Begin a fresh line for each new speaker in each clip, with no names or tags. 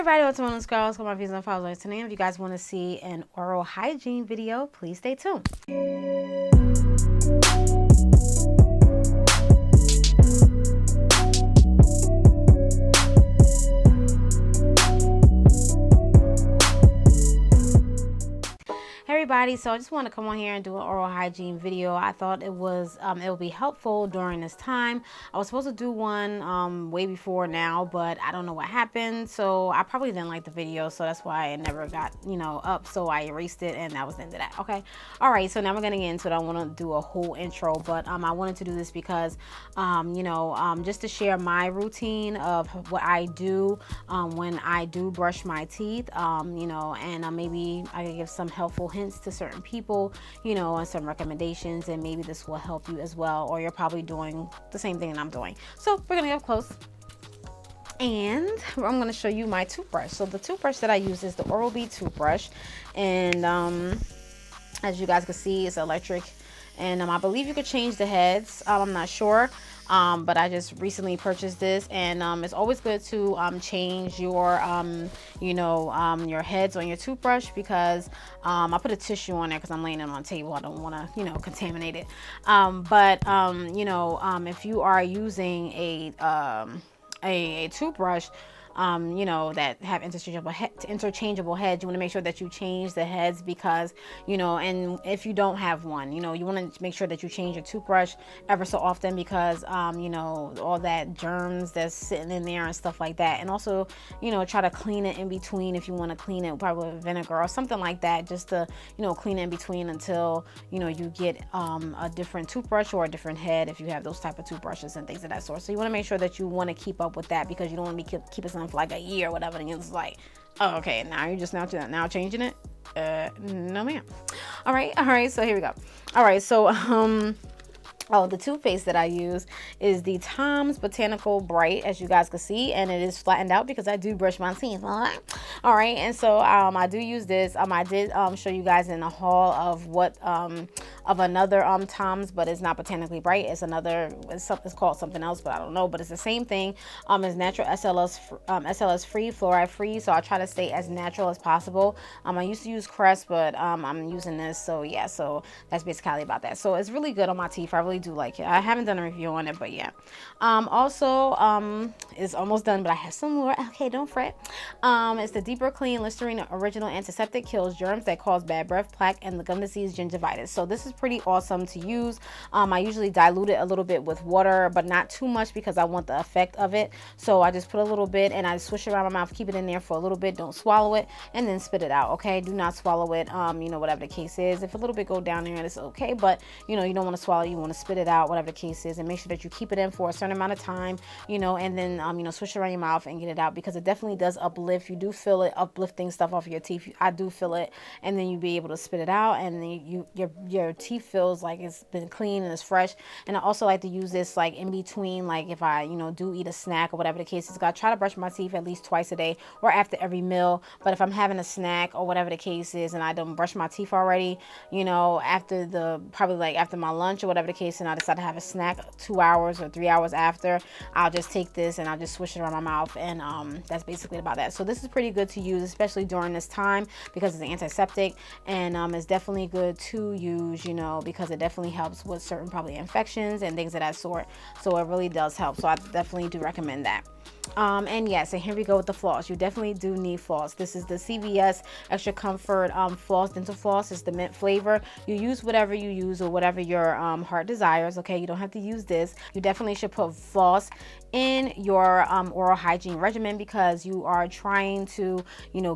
everybody, what's on this girls? Come on, views and followers. Today, if you guys want to see an oral hygiene video, please stay tuned. Everybody, so I just want to come on here and do an oral hygiene video. I thought it will be helpful during this time. I was supposed to do one way before now, but I don't know what happened, so I probably didn't like the video, so that's why it never got up. So I erased it, and that was the end of that. Okay, all right, so now we're gonna get into it. I want to do a whole intro, but I wanted to do this because just to share my routine of what I do when I do brush my teeth, and maybe I can give some helpful hints to certain people, and some recommendations, and maybe this will help you as well, or you're probably doing the same thing that I'm doing. So we're gonna get up close and I'm going to show you my toothbrush. So the toothbrush that I use is the Oral-B toothbrush, and as you guys can see, it's electric, and I believe you could change the heads. I'm not sure, but I just recently purchased this, and it's always good to change your your heads on your toothbrush, because I put a tissue on there because I'm laying it on the table. I don't want to contaminate it, if you are using a toothbrush that have interchangeable heads, you want to make sure that you change the heads, because and if you don't have one, you want to make sure that you change your toothbrush ever so often, because all that germs that's sitting in there and stuff like that. And also try to clean it in between, if you want to clean it probably with vinegar or something like that, just to clean it in between until you get a different toothbrush or a different head, if you have those type of toothbrushes and things of that sort. So you want to make sure that you want to keep up with that, because you don't want to be keeping something for like a year or whatever, and it's like, oh, okay, now you're just now changing it. No ma'am. All right, so here we go. All right, so the toothpaste that I use is the Tom's Botanical Bright, as you guys can see, and it is flattened out because I do brush my teeth. All right, and so I do use this. I did show you guys in the haul of what of another Tom's, but it's not Botanically Bright. It's another. It's called something else, but I don't know. But it's the same thing. It's natural SLS free, fluoride free. So I try to stay as natural as possible. I used to use Crest, but I'm using this. So yeah, so that's basically about that. So it's really good on my teeth. I really do like it. I haven't done a review on it, but yeah. It's almost done, but I have some more. Okay, don't fret. It's the Deeper Clean Listerine Original Antiseptic, kills germs that cause bad breath, plaque, and the gum disease, gingivitis. So this is pretty awesome to use. I usually dilute it a little bit with water, but not too much, because I want the effect of it. So I just put a little bit and I swish it around my mouth, keep it in there for a little bit, don't swallow it, and then spit it out. Okay, do not swallow it. Whatever the case is, if a little bit go down there, it's okay, but you don't want to swallow, you want to spit it out, whatever the case is, and make sure that you keep it in for a certain amount of time, and then swish it around your mouth and get it out, because it definitely does uplift. You do feel it uplifting stuff off of your teeth. I do feel it, and then you be able to spit it out, and then your teeth feels like it's been clean and it's fresh. And I also like to use this like in between, like if I do eat a snack or whatever the case is. I try to brush my teeth at least twice a day or after every meal. But if I'm having a snack or whatever the case is, and I don't brush my teeth already, after my lunch or whatever the case, and I decide to have a snack 2 hours or 3 hours after, I'll just take this and I'll just swish it around my mouth, and that's basically about that. So this is pretty good to use, especially during this time, because it's an antiseptic, and it's definitely good to use, because it definitely helps with certain probably infections and things of that sort. So it really does help. So I definitely do recommend that. And yes, and here we go with the floss. You definitely do need floss. This is the CVS Extra Comfort floss, dental floss. It's the mint flavor. You use whatever you use, or whatever your heart desires. Okay, you don't have to use this. You definitely should put floss in your oral hygiene regimen, because you are trying to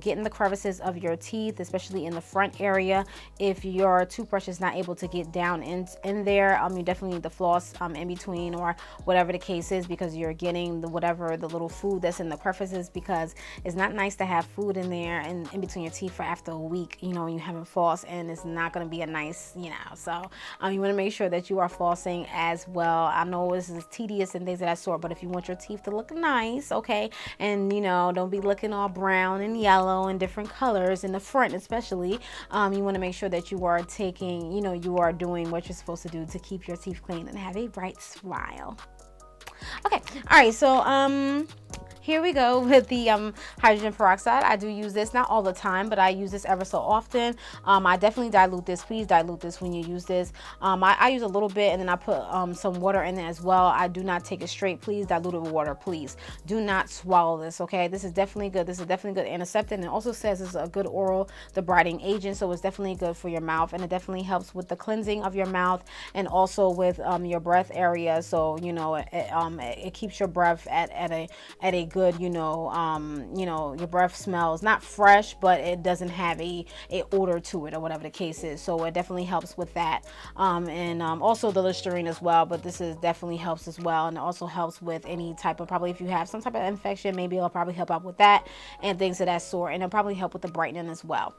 get in the crevices of your teeth, especially in the front area. If your toothbrush is not able to get down in there, you definitely need the floss in between, or whatever the case is, because you're getting the little food that's in the crevices, because it's not nice to have food in there and in between your teeth for after a week, when you haven't flossed, and it's not going to be a nice, so you want to make sure that you are flossing as well. I know this is tedious and things of that sort, but if you want your teeth to look nice, okay, and don't be looking all brown and yellow and different colors in the front, especially, you want to make sure that you are taking, you are doing what you're supposed to do to keep your teeth clean and have a bright smile. Okay, all right, so here we go with the hydrogen peroxide. I do use this, not all the time, but I use this ever so often. I definitely dilute this. Please dilute this when you use this. I use a little bit, and then I put some water in it as well. I do not take it straight. Please dilute it with water. Please do not swallow this, okay? This is definitely good. This is definitely good antiseptic, and it also says it's a good oral debriding agent, so it's definitely good for your mouth, and it definitely helps with the cleansing of your mouth and also with your breath area. So you know, it keeps your breath at a good, you know, your breath smells not fresh, but it doesn't have a odor to it or whatever the case is. So it definitely helps with that. And also the Listerine as well, but this is definitely helps as well. And it also helps with any type of, probably if you have some type of infection, maybe it'll probably help out with that and things of that sort. And it'll probably help with the brightening as well.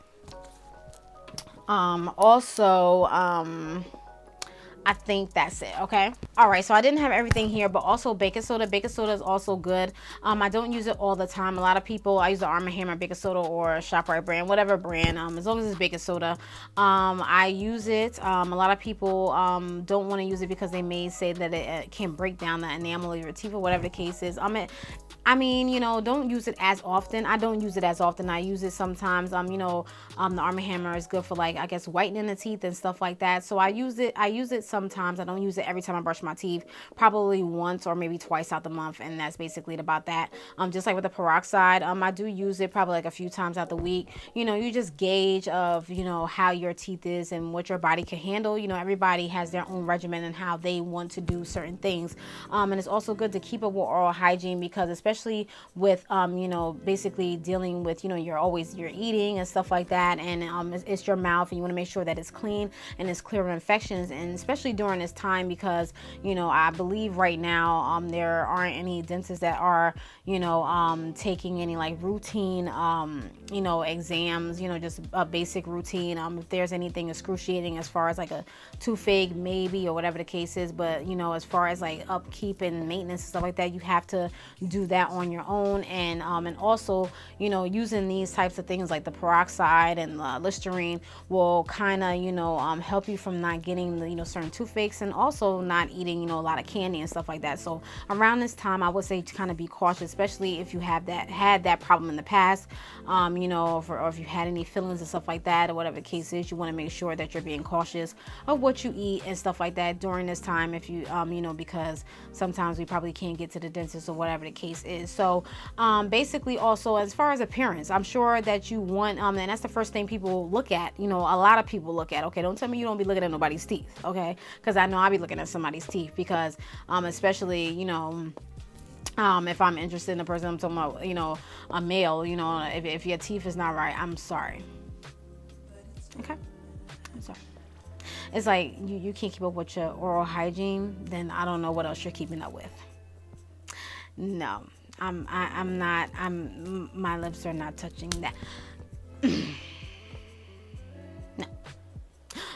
I think that's it. Okay. All right. So I didn't have everything here, but also baking soda. Baking soda is also good. I don't use it all the time. A lot of people, I use the Arm & Hammer baking soda or ShopRite brand, whatever brand, as long as it's baking soda. I use it. A lot of people don't want to use it because they may say that it can break down the enamel of your teeth or whatever the case is. I mean, you know, don't use it as often. I don't use it as often. I use it sometimes. You know, the Arm & Hammer is good for, like, I guess, whitening the teeth and stuff like that. So I use it sometimes. I don't use it every time I brush my teeth, probably once or maybe twice out the month, and that's basically about that. Just like with the peroxide, I do use it probably like a few times out the week. You know, you just gauge of, you know, how your teeth is and what your body can handle. You know, everybody has their own regimen and how they want to do certain things. And it's also good to keep up with oral hygiene, because especially with you know, basically dealing with, you know, you're eating and stuff like that, and it's your mouth, and you want to make sure that it's clean and it's clear of infections, and especially during this time, because, you know, I believe right now there aren't any dentists that are, you know, taking any like routine you know, exams, you know, just a basic routine. If there's anything excruciating as far as like a toothache maybe or whatever the case is, but you know, as far as like upkeep and maintenance and stuff like that, you have to do that on your own. And also, you know, using these types of things like the peroxide and Listerine will kind of, you know, help you from not getting the, you know, certain toothaches, and also not eating, you know, a lot of candy and stuff like that. So around this time, I would say to kind of be cautious, especially if you have had that problem in the past, you know, or if you had any fillings and stuff like that, or whatever the case is. You want to make sure that you're being cautious of what you eat and stuff like that during this time, if you you know, because sometimes we probably can't get to the dentist or whatever the case is. So basically, also as far as appearance, I'm sure that you want and that's the first thing people look at. You know, a lot of people look at. Okay, don't tell me you don't be looking at nobody's teeth. Okay, because I know I'll be looking at somebody's teeth, because especially, you know, if I'm interested in a person, I'm talking about, you know, a male, you know, if your teeth is not right, I'm sorry. Okay, I'm sorry. It's like you can't keep up with your oral hygiene, then I don't know what else you're keeping up with. No, I'm not. My lips are not touching that. No.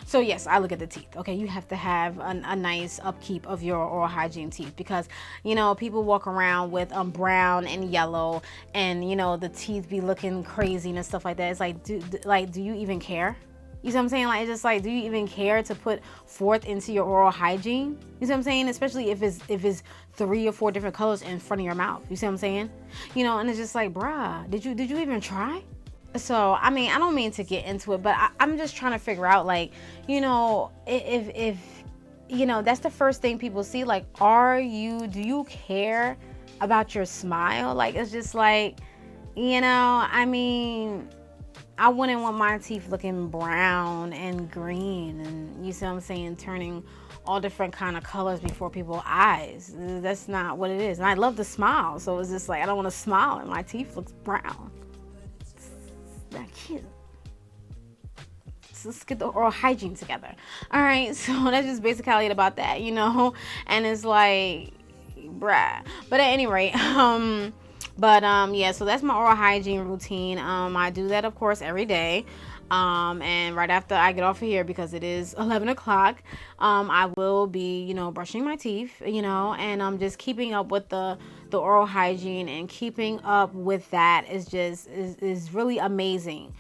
So yes, I look at the teeth. Okay, you have to have a nice upkeep of your oral hygiene teeth, because, you know, people walk around with brown and yellow, and, you know, the teeth be looking crazy and stuff like that. It's like, do you even care? You see what I'm saying? Like, it's just like, do you even care to put forth into your oral hygiene? You see what I'm saying? Especially if it's 3 or 4 different colors in front of your mouth. You see what I'm saying? You know, and it's just like, bruh, did you even try? So, I mean, I don't mean to get into it, but I'm just trying to figure out, like, you know, if you know, that's the first thing people see. Like, do you care about your smile? Like, it's just like, you know, I mean, I wouldn't want my teeth looking brown and green and, you see what I'm saying, turning all different kind of colors before people's eyes. That's not what it is. And I love to smile, so it's just like, I don't want to smile and my teeth looks brown. It's not cute. So let's get the oral hygiene together. All right, so that's just basically it about that, you know. And it's like, bruh. But at any rate, yeah, so that's my oral hygiene routine. I do that, of course, every day. And right after I get off of here, because it is 11 o'clock, I will be, you know, brushing my teeth, you know, and I'm just keeping up with the the oral hygiene and keeping up with that is really amazing.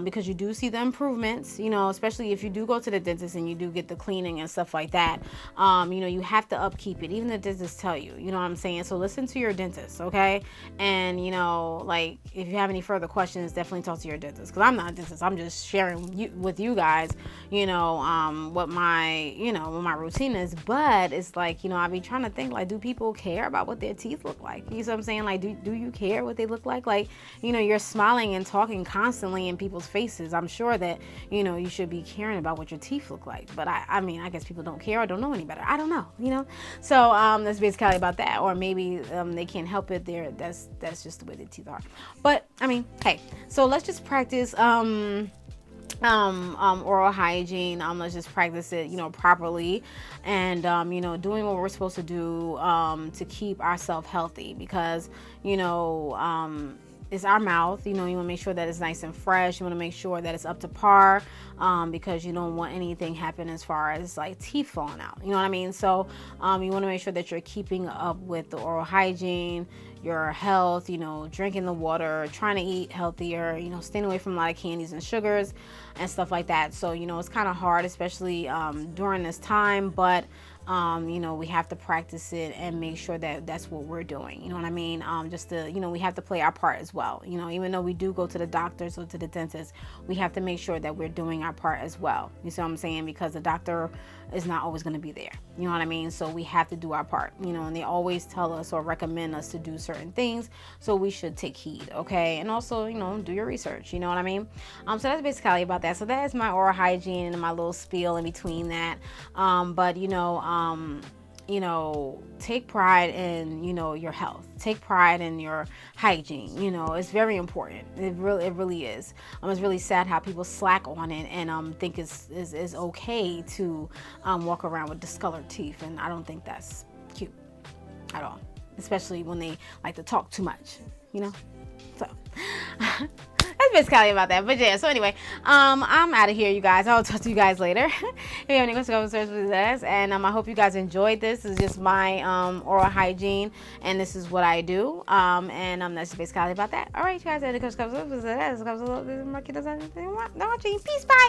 Because you do see the improvements, you know, especially if you do go to the dentist and you do get the cleaning and stuff like that. You know, you have to upkeep it. Even the dentists tell you, you know what I'm saying? So listen to your dentist, okay? And, you know, like, if you have any further questions, definitely talk to your dentist. Because I'm not a dentist. I'm just sharing with you guys, you know, what my routine is. But it's like, you know, I be trying to think, like, do people care about what their teeth look like? You know what I'm saying? Like, do you care what they look like? Like, you know, you're smiling and talking constantly in people's faces. I'm sure that, you know, you should be caring about what your teeth look like. But I mean, I guess people don't care or don't know any better. I don't know, you know? So that's basically about that. Or maybe they can't help it. That's just the way their teeth are. But I mean, hey, so let's just practice oral hygiene. Let's just practice it, you know, properly, and you know, doing what we're supposed to do to keep ourselves healthy, because, you know, it's our mouth. You know, you want to make sure that it's nice and fresh. You want to make sure that it's up to par, because you don't want anything happen as far as like teeth falling out. You know what I mean? So you want to make sure that you're keeping up with the oral hygiene, your health, you know, drinking the water, trying to eat healthier, you know, staying away from a lot of candies and sugars and stuff like that. So, you know, it's kind of hard, especially during this time, but you know, we have to practice it and make sure that that's what we're doing. You know what I mean? Just to, you know, we have to play our part as well. You know, even though we do go to the doctors or to the dentist, we have to make sure that we're doing our part as well. You see what I'm saying? Because the doctor is not always going to be there. You know what I mean? So we have to do our part, you know, and they always tell us or recommend us to do certain things. So we should take heed. Okay. And also, you know, do your research. You know what I mean? So that's basically about that. So that is my oral hygiene and my little spiel in between that. But, you know, take pride in, you know, your health. Take pride in your hygiene. You know, it's very important. It really is. It's really sad how people slack on it and think it's okay to walk around with discolored teeth, and I don't think that's cute at all, especially when they like to talk too much, you know. So that's basically about that. But yeah, so anyway, I'm out of here, you guys. I'll talk to you guys later. If you have any questions, please ask. And I hope you guys enjoyed this. This is just my oral hygiene, and this is what I do. And that's basically about that. All right, you guys. Peace, bye.